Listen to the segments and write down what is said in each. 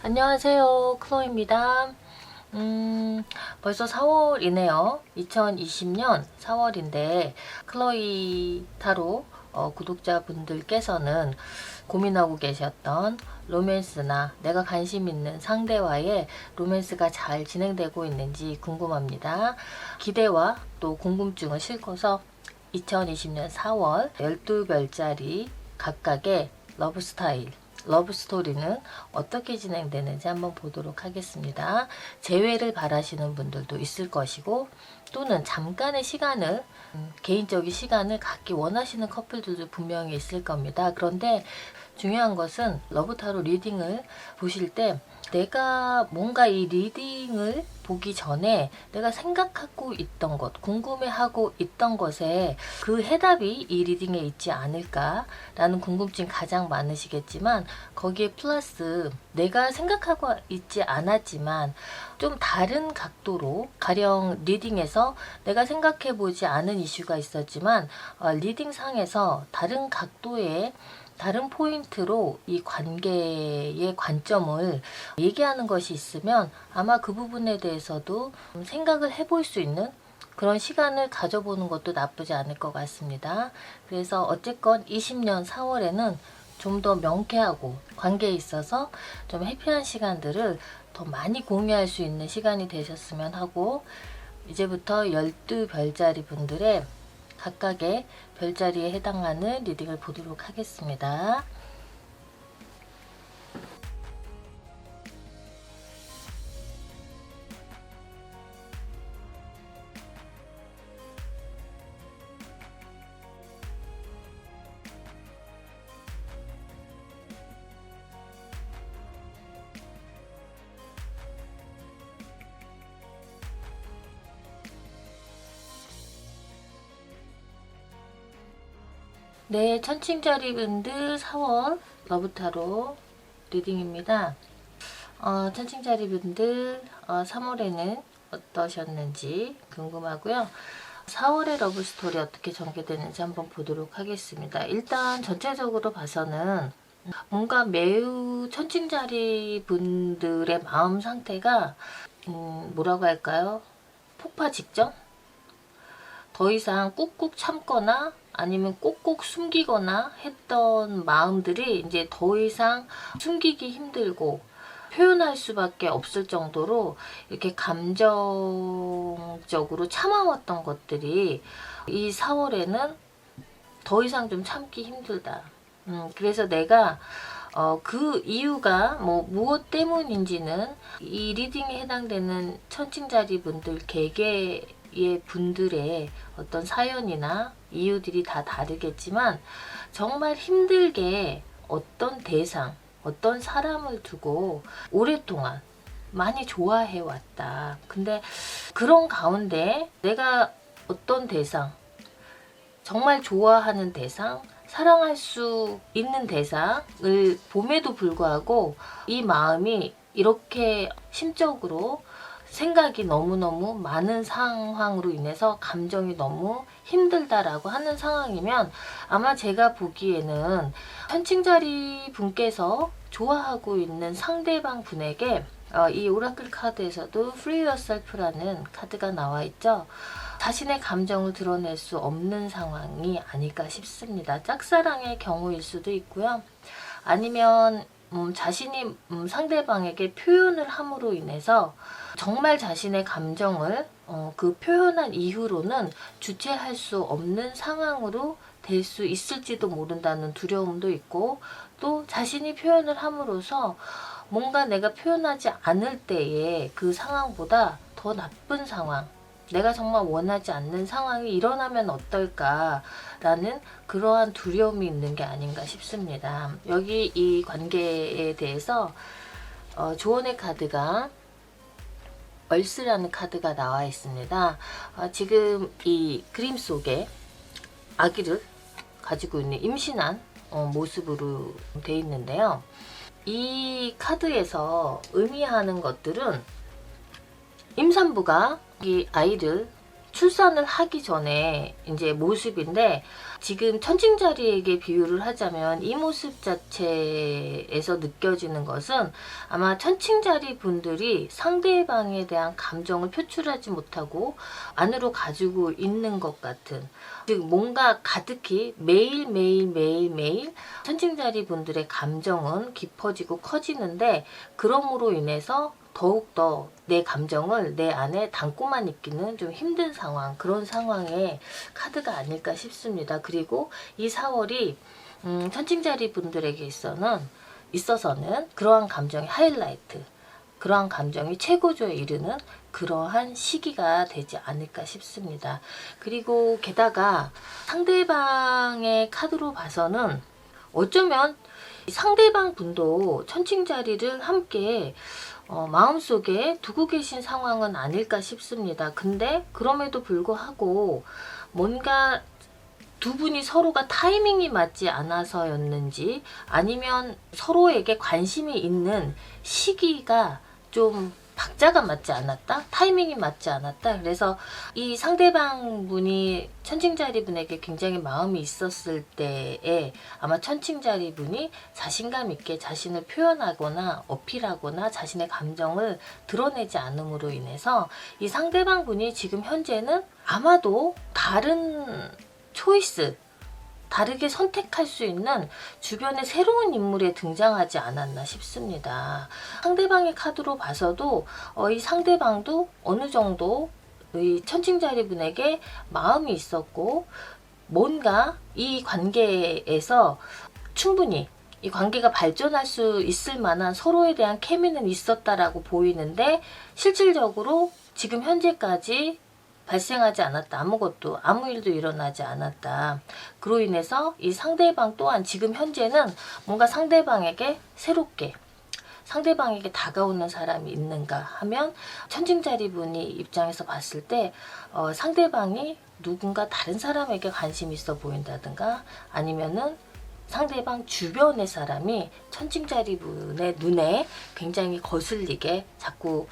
안녕하세요, 클로입니다. 벌써 4월이네요. 2020년 4월인데 클로이 타로 구독자분들께서는 고민하고 계셨던 로맨스나 내가 관심 있는 상대와의 로맨스가 잘 진행되고 있는지 궁금합니다. 기대와 또 궁금증을 싣고서 2020년 4월 12별짜리 각각의 러브 스타일, 러브 스토리는 어떻게 진행되는지 한번 보도록 하겠습니다. 재회를 바라시는 분들도 있을 것이고, 또는 잠깐의 시간을, 개인적인 시간을 갖기 원하시는 커플들도 분명히 있을 겁니다. 그런데 중요한 것은 러브타로 리딩을 보실 때 내가 뭔가 이 리딩을 보기 전에 내가 생각하고 있던 것, 궁금해하고 있던 것에 그 해답이 이 리딩에 있지 않을까라는 궁금증이 가장 많으시겠지만, 거기에 플러스 내가 생각하고 있지 않았지만 좀 다른 각도로, 가령 리딩에서 내가 생각해보지 않은 이슈가 있었지만 리딩상에서 다른 각도의 다른 포인트로 이 관계의 관점을 얘기하는 것이 있으면 아마 그 부분에 대해서도 생각을 해볼 수 있는 그런 시간을 가져보는 것도 나쁘지 않을 것 같습니다. 그래서 어쨌건 20년 4월에는 좀 더 명쾌하고 관계에 있어서 좀 해피한 시간들을 더 많이 공유할 수 있는 시간이 되셨으면 하고, 이제부터 12별짜리 분들의 각각의 별자리에 해당하는 리딩을 보도록 하겠습니다. 네, 천칭자리 분들 4월 러브타로 리딩입니다. 천칭자리 분들 3월에는 어떠셨는지 궁금하고요. 4월의 러브스토리 어떻게 전개되는지 한번 보도록 하겠습니다. 일단 전체적으로 봐서는 뭔가 매우 천칭자리 분들의 마음 상태가 뭐라고 할까요? 폭파 직전? 더 이상 꾹꾹 참거나 아니면 꼭꼭 숨기거나 했던 마음들이 이제 더 이상 숨기기 힘들고 표현할 수밖에 없을 정도로 이렇게 감정적으로 참아왔던 것들이 이 4월에는 더 이상 좀 참기 힘들다. 그래서 내가 그 이유가 무엇 때문인지는 이 리딩에 해당되는 천칭자리 분들 개개의 분들의 어떤 사연이나 이유들이 다 다르겠지만, 정말 힘들게 어떤 대상, 어떤 사람을 두고 오랫동안 많이 좋아해 왔다. 근데 그런 가운데 내가 어떤 대상, 정말 좋아하는 대상, 사랑할 수 있는 대상을 봄에도 불구하고 이 마음이 이렇게 심적으로 생각이 너무너무 많은 상황으로 인해서 감정이 너무 힘들다라고 하는 상황이면, 아마 제가 보기에는 천칭자리 분께서 좋아하고 있는 상대방 분에게 이 오라클 카드에서도 Free Yourself라는 카드가 나와 있죠. 자신의 감정을 드러낼 수 없는 상황이 아닐까 싶습니다. 짝사랑의 경우일 수도 있고요. 아니면 자신이 상대방에게 표현을 함으로 인해서 정말 자신의 감정을 그 표현한 이후로는 주체할 수 없는 상황으로 될 수 있을지도 모른다는 두려움도 있고, 또 자신이 표현을 함으로써 뭔가 내가 표현하지 않을 때의 그 상황보다 더 나쁜 상황, 내가 정말 원하지 않는 상황이 일어나면 어떨까라는 그러한 두려움이 있는 게 아닌가 싶습니다. 여기 이 관계에 대해서 조언의 카드가 얼스라는 카드가 나와 있습니다. 지금 이 그림 속에 아기를 가지고 있는 임신한 모습으로 되어 있는데요. 이 카드에서 의미하는 것들은 임산부가 이 아이를 출산을 하기 전에 이제 모습인데, 지금 천칭자리에게 비유를 하자면 이 모습 자체에서 느껴지는 것은 아마 천칭자리 분들이 상대방에 대한 감정을 표출하지 못하고 안으로 가지고 있는 것 같은, 즉 뭔가 가득히 매일 천칭자리 분들의 감정은 깊어지고 커지는데, 그럼으로 인해서 더욱더 내 감정을 내 안에 담고만 있기는 좀 힘든 상황, 그런 상황의 카드가 아닐까 싶습니다. 그리고 이 4월이 천칭자리 분들에게 있어서는 그러한 감정의 하이라이트, 그러한 감정이 최고조에 이르는 그러한 시기가 되지 않을까 싶습니다. 그리고 게다가 상대방의 카드로 봐서는 어쩌면 상대방 분도 천칭자리를 함께 마음속에 두고 계신 상황은 아닐까 싶습니다. 근데 그럼에도 불구하고 뭔가 두 분이 서로가 타이밍이 맞지 않아서였는지, 아니면 서로에게 관심이 있는 시기가 좀 박자가 맞지 않았다? 타이밍이 맞지 않았다? 그래서 이 상대방 분이 천칭자리 분에게 굉장히 마음이 있었을 때에 아마 천칭자리 분이 자신감 있게 자신을 표현하거나 어필하거나 자신의 감정을 드러내지 않음으로 인해서 이 상대방 분이 지금 현재는 아마도 다른 초이스, 다르게 선택할 수 있는 주변의 새로운 인물에 등장하지 않았나 싶습니다. 상대방의 카드로 봐서도 이 상대방도 어느 정도 이 천칭자리 분에게 마음이 있었고, 뭔가 이 관계에서 충분히 이 관계가 발전할 수 있을 만한 서로에 대한 케미는 있었다라고 보이는데, 실질적으로 지금 현재까지 발생하지 않았다. 아무 일도 일어나지 않았다. 그로 인해서 이 상대방 또한 지금 현재는 뭔가 상대방에게 새롭게, 상대방에게 다가오는 사람이 있는가 하면, 천칭자리 분이 입장에서 봤을 때 상대방이 누군가 다른 사람에게 관심이 있어 보인다든가, 아니면은 상대방 주변의 사람이 천칭자리 분의 눈에 굉장히 거슬리게 자꾸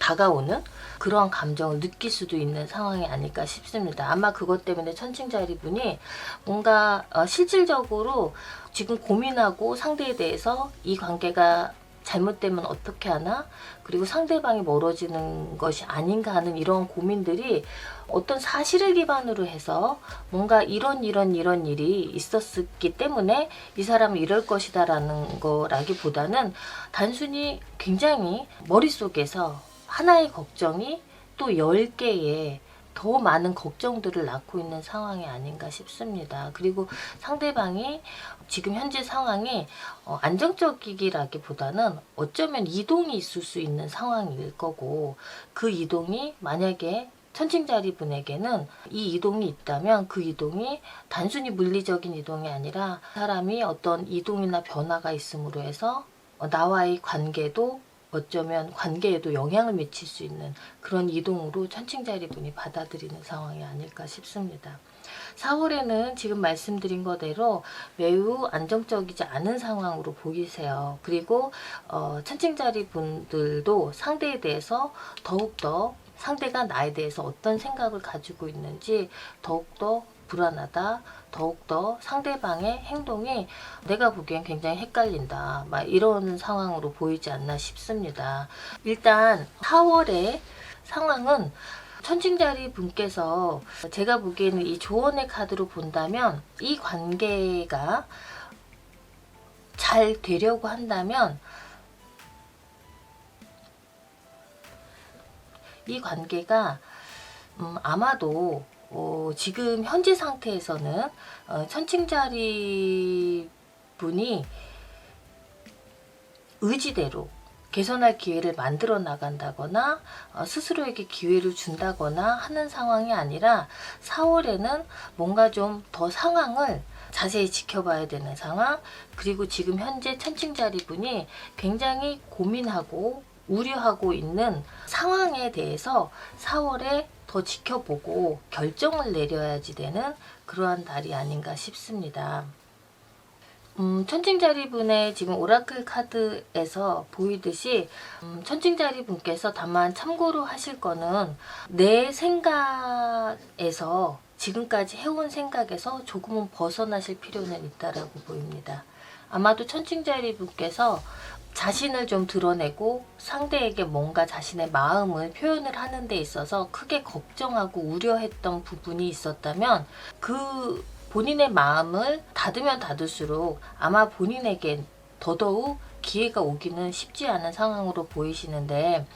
다가오는 그런 감정을 느낄 수도 있는 상황이 아닐까 싶습니다. 아마 그것 때문에 천칭자리 분이 뭔가 실질적으로 지금 고민하고 상대에 대해서 이 관계가 잘못되면 어떻게 하나, 그리고 상대방이 멀어지는 것이 아닌가 하는 이런 고민들이 어떤 사실을 기반으로 해서 뭔가 이런 일이 있었기 때문에 이 사람은 이럴 것이다 라는 거라기보다는 단순히 굉장히 머릿속에서 하나의 걱정이 또 10개의 더 많은 걱정들을 낳고 있는 상황이 아닌가 싶습니다. 그리고 상대방이 지금 현재 상황이 안정적이기라기보다는 어쩌면 이동이 있을 수 있는 상황일 거고, 그 이동이 만약에 천칭자리 분에게는 이 이동이 있다면 그 이동이 단순히 물리적인 이동이 아니라 사람이 어떤 이동이나 변화가 있음으로 해서 나와의 관계도 어쩌면 관계에도 영향을 미칠 수 있는 그런 이동으로 천칭자리 분이 받아들이는 상황이 아닐까 싶습니다. 4월에는 지금 말씀드린 거대로 매우 안정적이지 않은 상황으로 보이세요. 그리고 천칭자리 분들도 상대에 대해서 더욱더, 상대가 나에 대해서 어떤 생각을 가지고 있는지 더욱더 불안하다, 더욱더 상대방의 행동이 내가 보기엔 굉장히 헷갈린다, 막 이런 상황으로 보이지 않나 싶습니다. 일단 4월의 상황은 천칭자리 분께서 제가 보기에는 이 조언의 카드로 본다면, 이 관계가 잘 되려고 한다면 이 관계가 아마도 지금 현재 상태에서는 천칭자리 분이 의지대로 개선할 기회를 만들어 나간다거나 스스로에게 기회를 준다거나 하는 상황이 아니라, 4월에는 뭔가 좀 더 상황을 자세히 지켜봐야 되는 상황, 그리고 지금 현재 천칭자리 분이 굉장히 고민하고 우려하고 있는 상황에 대해서 4월에 더 지켜보고 결정을 내려야지 되는 그러한 달이 아닌가 싶습니다. 천칭자리분의 지금 오라클 카드에서 보이듯이 천칭자리분께서 다만 참고로 하실 거는 내 생각에서 지금까지 해온 생각에서 조금은 벗어나실 필요는 있다라고 보입니다. 아마도 천칭자리분께서 자신을 좀 드러내고 상대에게 뭔가 자신의 마음을 표현을 하는 데 있어서 크게 걱정하고 우려했던 부분이 있었다면 그 본인의 마음을 닫으면 닫을수록 아마 본인에겐 더더욱 기회가 오기는 쉽지 않은 상황으로 보이시는데,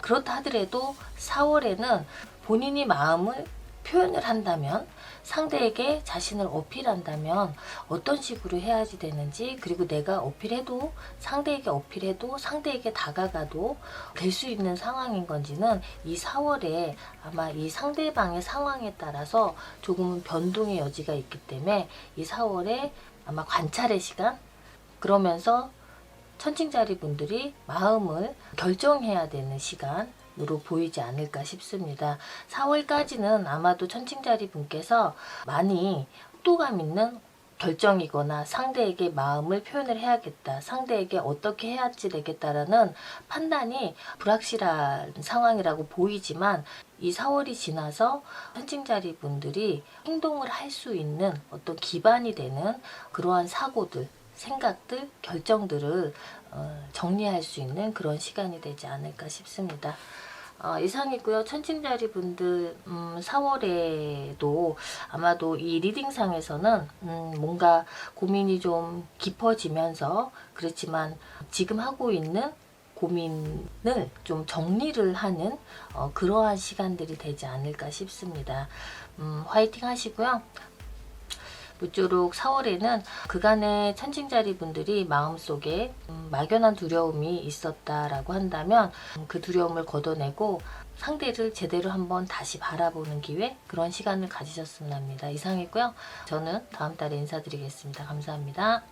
그렇다 하더라도 4월에는 본인이 마음을 표현을 한다면, 상대에게 자신을 어필한다면 어떤 식으로 해야지 되는지, 그리고 내가 어필해도 상대에게 어필해도 상대에게 다가가도 될 수 있는 상황인 건지는 이 4월에 아마 이 상대방의 상황에 따라서 조금은 변동의 여지가 있기 때문에 이 4월에 아마 관찰의 시간, 그러면서 천칭자리 분들이 마음을 결정해야 되는 시간으로 보이지 않을까 싶습니다. 4월까지는 아마도 천칭자리 분께서 많이 속도감 있는 결정이거나 상대에게 마음을 표현을 해야겠다, 상대에게 어떻게 해야지 되겠다라는 판단이 불확실한 상황이라고 보이지만, 이 4월이 지나서 천칭자리 분들이 행동을 할 수 있는 어떤 기반이 되는 그러한 사고들, 생각들, 결정들을 정리할 수 있는 그런 시간이 되지 않을까 싶습니다. 이상이고요. 천칭자리 분들 4월에도 아마도 이 리딩상에서는 뭔가 고민이 좀 깊어지면서, 그렇지만 지금 하고 있는 고민을 좀 정리를 하는 그러한 시간들이 되지 않을까 싶습니다. 화이팅 하시고요. 무쪼록 4월에는 그간의 천칭자리 분들이 마음속에 막연한 두려움이 있었다라고 한다면 그 두려움을 걷어내고 상대를 제대로 한번 다시 바라보는 기회, 그런 시간을 가지셨으면 합니다. 이상이고요. 저는 다음 달에 인사드리겠습니다. 감사합니다.